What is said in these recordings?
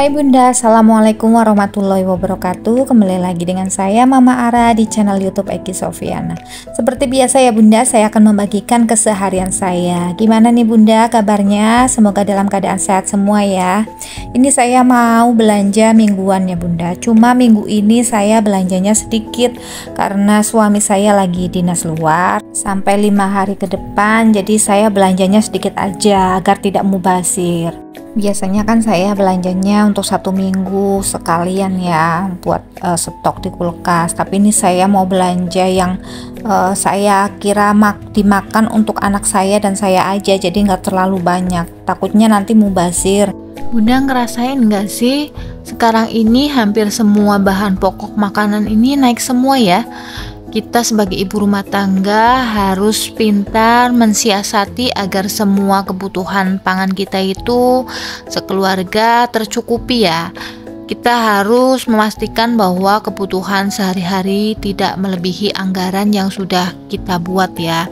Hai Bunda, Assalamualaikum warahmatullahi wabarakatuh. Kembali lagi dengan saya Mama Ara di channel YouTube Eki Sofiana. Seperti biasa ya Bunda, saya akan membagikan keseharian saya. Gimana nih Bunda kabarnya? Semoga dalam keadaan sehat semua ya. Ini saya mau belanja mingguan ya Bunda. Cuma minggu ini saya belanjanya sedikit karena suami saya lagi dinas luar sampai 5 hari ke depan. Jadi saya belanjanya sedikit aja agar tidak mubazir. Biasanya kan saya belanjanya untuk 1 minggu sekalian ya buat stok di kulkas. Tapi ini saya mau belanja yang saya kira dimakan untuk anak saya dan saya aja, jadi nggak terlalu banyak. Takutnya nanti mubazir. Bunda ngerasain nggak sih sekarang ini hampir semua bahan pokok makanan ini naik semua ya? Kita sebagai ibu rumah tangga harus pintar mensiasati agar semua kebutuhan pangan kita itu sekeluarga tercukupi ya. Kita harus memastikan bahwa kebutuhan sehari-hari tidak melebihi anggaran yang sudah kita buat ya.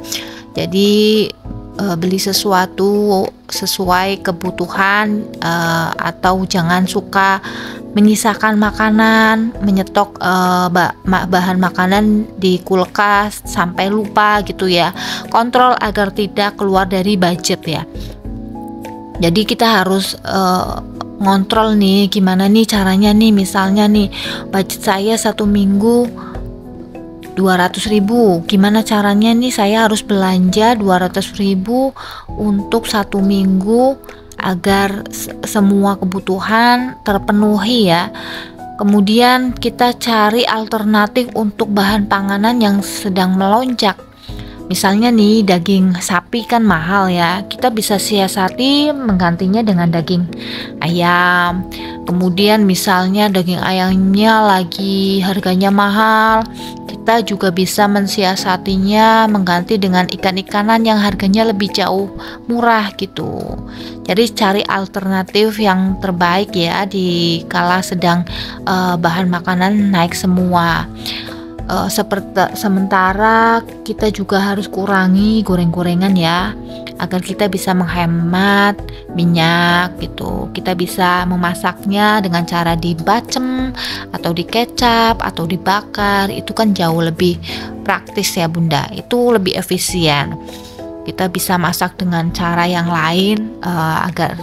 Jadi beli sesuatu sesuai kebutuhan atau jangan suka menyisakan makanan, menyetok bahan makanan di kulkas sampai lupa gitu ya. Kontrol agar tidak keluar dari budget ya. Jadi kita harus ngontrol nih gimana nih caranya nih, misalnya nih budget saya 1 minggu 200.000, gimana caranya nih saya harus belanja 200.000 untuk 1 minggu agar semua kebutuhan terpenuhi ya. Kemudian kita cari alternatif untuk bahan panganan yang sedang melonjak. Misalnya nih daging sapi kan mahal ya, kita bisa siasati menggantinya dengan daging ayam. Kemudian misalnya daging ayamnya lagi harganya mahal, kita juga bisa mensiasatinya mengganti dengan ikan-ikanan yang harganya lebih jauh murah gitu. Jadi cari alternatif yang terbaik ya di kala sedang bahan makanan naik semua. Sementara kita juga harus kurangi goreng-gorengan ya, agar kita bisa menghemat minyak gitu. Kita bisa memasaknya dengan cara dibacem atau dikecap atau dibakar. Itu kan jauh lebih praktis ya Bunda, itu lebih efisien. Kita bisa masak dengan cara yang lain agar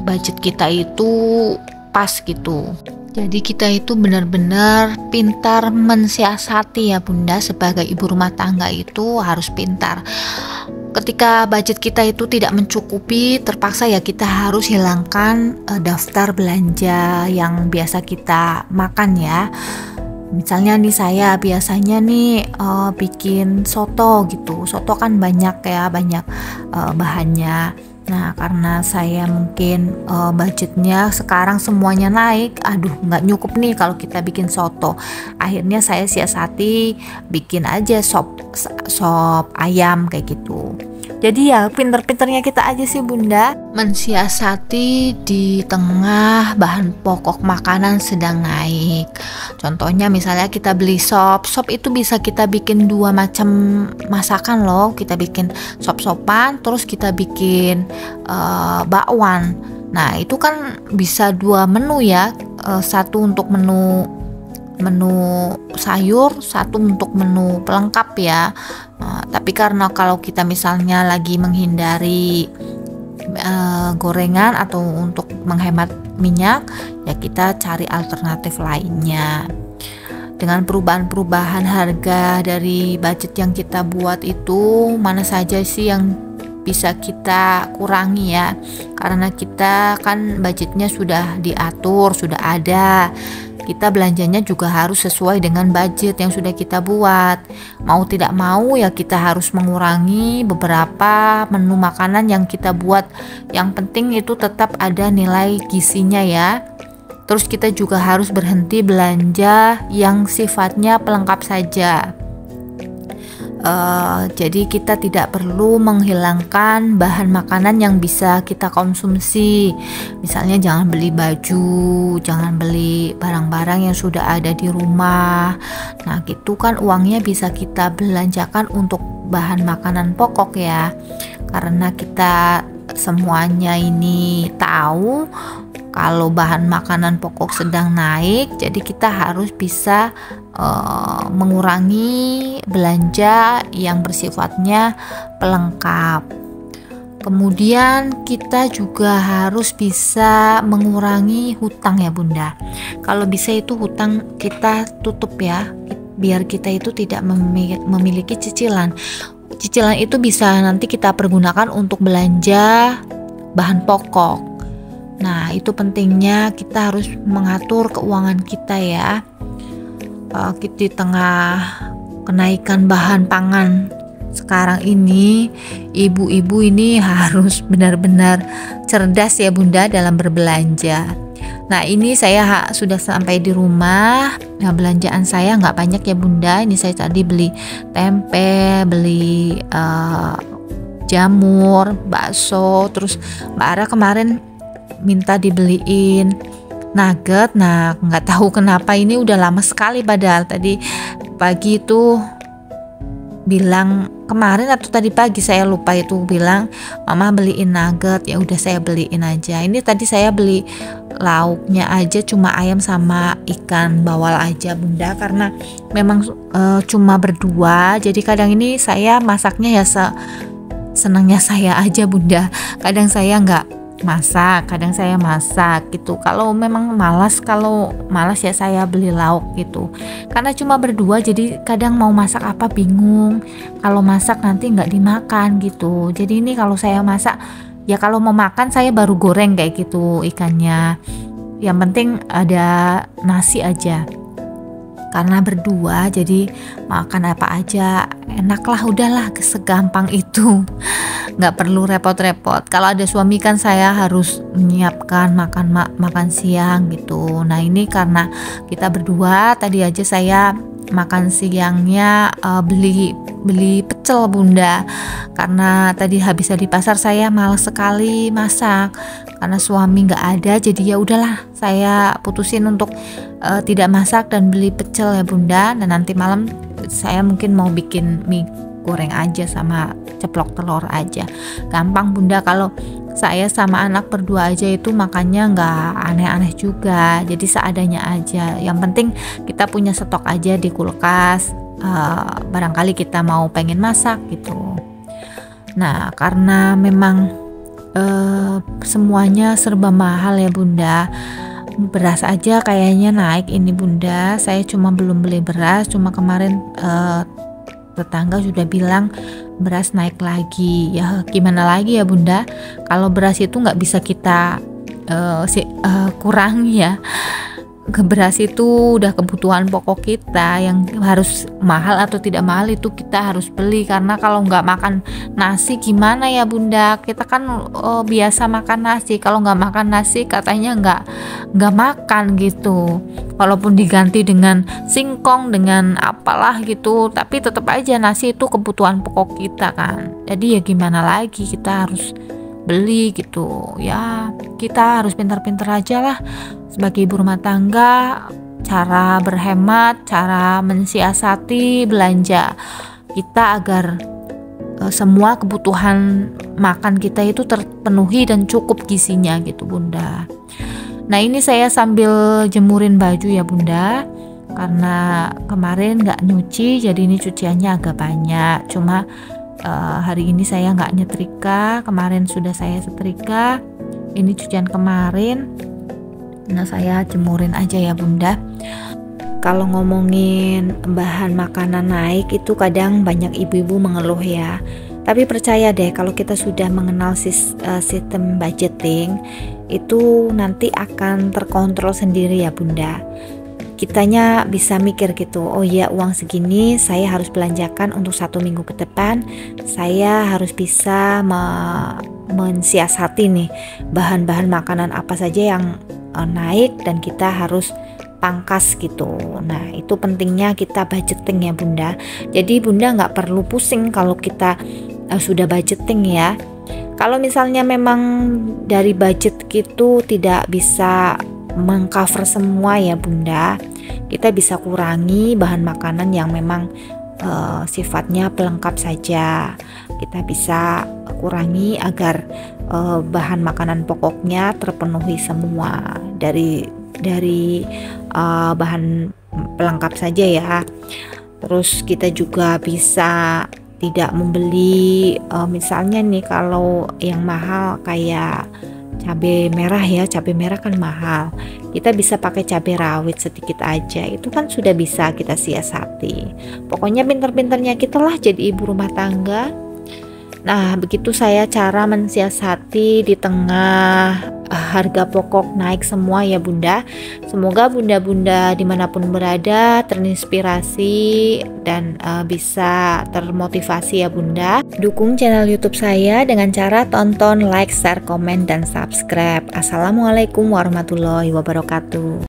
budget kita itu pas gitu. Jadi kita itu benar-benar pintar mensiasati ya Bunda. Sebagai ibu rumah tangga itu harus pintar. Ketika budget kita itu tidak mencukupi, terpaksa ya kita harus hilangkan daftar belanja yang biasa kita makan ya. Misalnya nih saya biasanya nih bikin soto gitu. Soto kan banyak ya, banyak bahannya. Nah karena saya mungkin budgetnya sekarang semuanya naik, aduh nggak nyukup nih kalau kita bikin soto. Akhirnya saya siasati bikin aja sop ayam kayak gitu. Jadi ya pinter-pinternya kita aja sih Bunda mensiasati di tengah bahan pokok makanan sedang naik. Contohnya misalnya kita beli sop itu bisa kita bikin 2 macam masakan loh. Kita bikin sop-sopan, terus kita bikin bakwan. Nah itu kan bisa 2 menu ya, satu untuk menu sayur, satu untuk menu pelengkap ya. Tapi karena kalau kita misalnya lagi menghindari gorengan atau untuk menghemat minyak ya, kita cari alternatif lainnya. Dengan perubahan-perubahan harga dari budget yang kita buat itu, mana saja sih yang bisa kita kurangi ya, karena kita kan budgetnya sudah diatur, sudah ada. Kita belanjanya juga harus sesuai dengan budget yang sudah kita buat. Mau tidak mau ya kita harus mengurangi beberapa menu makanan yang kita buat. Yang penting itu tetap ada nilai gizinya ya. Terus kita juga harus berhenti belanja yang sifatnya pelengkap saja. Jadi kita tidak perlu menghilangkan bahan makanan yang bisa kita konsumsi. Misalnya jangan beli baju, jangan beli barang-barang yang sudah ada di rumah. Nah gitu kan uangnya bisa kita belanjakan untuk bahan makanan pokok ya. Karena kita semuanya ini tahu Kalau bahan makanan pokok sedang naik, jadi kita harus bisa mengurangi belanja yang bersifatnya pelengkap. Kemudian kita juga harus bisa mengurangi hutang ya Bunda. Kalau bisa itu hutang kita tutup ya, biar kita itu tidak memiliki cicilan. Cicilan itu bisa nanti kita pergunakan untuk belanja bahan pokok. Nah, itu pentingnya kita harus mengatur keuangan kita ya. Di tengah kenaikan bahan pangan sekarang ini, ibu-ibu ini harus benar-benar cerdas ya Bunda dalam berbelanja. Nah, ini saya sudah sampai di rumah. Nah, belanjaan saya nggak banyak ya Bunda. Ini saya tadi beli tempe, beli jamur, bakso. Terus Mbak Ara kemarin minta dibeliin nugget. Nah, nggak tahu kenapa ini udah lama sekali, padahal tadi pagi itu bilang, kemarin atau tadi pagi saya lupa, itu bilang mama beliin nugget. Ya udah saya beliin aja. Ini tadi saya beli lauknya aja cuma ayam sama ikan bawal aja Bunda, karena memang cuma berdua. Jadi kadang ini saya masaknya ya senangnya saya aja Bunda. Kadang saya nggak masak, kadang saya masak gitu. Kalau memang malas ya saya beli lauk gitu. Karena cuma berdua, jadi kadang mau masak apa bingung. Kalau masak nanti nggak dimakan gitu. Jadi ini kalau saya masak ya, kalau mau makan saya baru goreng kayak gitu ikannya. Yang penting ada nasi aja. Karena berdua jadi makan apa aja enak lah, udahlah segampang itu, nggak perlu repot-repot. Kalau ada suami kan saya harus menyiapkan makan siang gitu. Nah, ini karena kita berdua, tadi aja saya makan siangnya beli pecel Bunda, karena tadi habis dari pasar. Saya malas sekali masak karena suami nggak ada, jadi ya udahlah saya putusin untuk tidak masak dan beli pecel ya Bunda. Dan nanti malam saya mungkin mau bikin mie goreng aja sama ceplok telur aja, gampang Bunda. Kalau saya sama anak berdua aja itu makannya nggak aneh-aneh juga, jadi seadanya aja. Yang penting kita punya stok aja di kulkas, barangkali kita mau pengen masak gitu. Nah, karena memang semuanya serba mahal ya Bunda. Beras aja kayaknya naik ini Bunda. Saya cuma belum beli beras, cuma kemarin tetangga sudah bilang beras naik lagi. Ya gimana lagi ya Bunda, kalau beras itu nggak bisa kita kurangi ya. Beras itu udah kebutuhan pokok kita, yang harus mahal atau tidak mahal itu kita harus beli. Karena kalau nggak makan nasi gimana ya Bunda, kita kan biasa makan nasi. Kalau nggak makan nasi katanya nggak makan gitu, walaupun diganti dengan singkong dengan apalah gitu, tapi tetap aja nasi itu kebutuhan pokok kita kan. Jadi ya gimana lagi, kita harus beli gitu ya. Kita harus pintar-pintar aja lah sebagai ibu rumah tangga, cara berhemat, cara mensiasati belanja kita agar semua kebutuhan makan kita itu terpenuhi dan cukup gizinya gitu Bunda. Nah, ini saya sambil jemurin baju ya Bunda, karena kemarin nggak nyuci, jadi ini cuciannya agak banyak. Cuma hari ini saya nggak nyetrika, kemarin sudah saya setrika. Ini cucian kemarin, nah saya jemurin aja ya Bunda. Kalau ngomongin bahan makanan naik itu kadang banyak ibu-ibu mengeluh ya. Tapi percaya deh, kalau kita sudah mengenal sistem budgeting, itu nanti akan terkontrol sendiri ya Bunda. Kitanya bisa mikir gitu, oh iya uang segini saya harus belanjakan untuk 1 minggu ke depan. Saya harus bisa mensiasati nih bahan-bahan makanan apa saja yang naik dan kita harus pangkas gitu. Nah, itu pentingnya kita budgeting ya Bunda. Jadi Bunda nggak perlu pusing kalau kita sudah budgeting ya. Kalau misalnya memang dari budget gitu tidak bisa mengcover semua ya Bunda, kita bisa kurangi bahan makanan yang memang sifatnya pelengkap saja. kita bisa kurangi agar bahan makanan pokoknya terpenuhi semua dari bahan pelengkap saja ya. Terus kita juga bisa tidak membeli misalnya nih kalau yang mahal kayak cabai merah ya, cabai merah kan mahal, kita bisa pakai cabai rawit sedikit aja, itu kan sudah bisa kita siasati. Pokoknya pinter-pinternya kita lah jadi ibu rumah tangga. Nah, begitu saya cara mensiasati di tengah harga pokok naik semua ya Bunda. Semoga bunda-bunda dimanapun berada terinspirasi dan bisa termotivasi ya Bunda. Dukung channel YouTube saya dengan cara tonton, like, share, komen, dan subscribe. Assalamualaikum warahmatullahi wabarakatuh.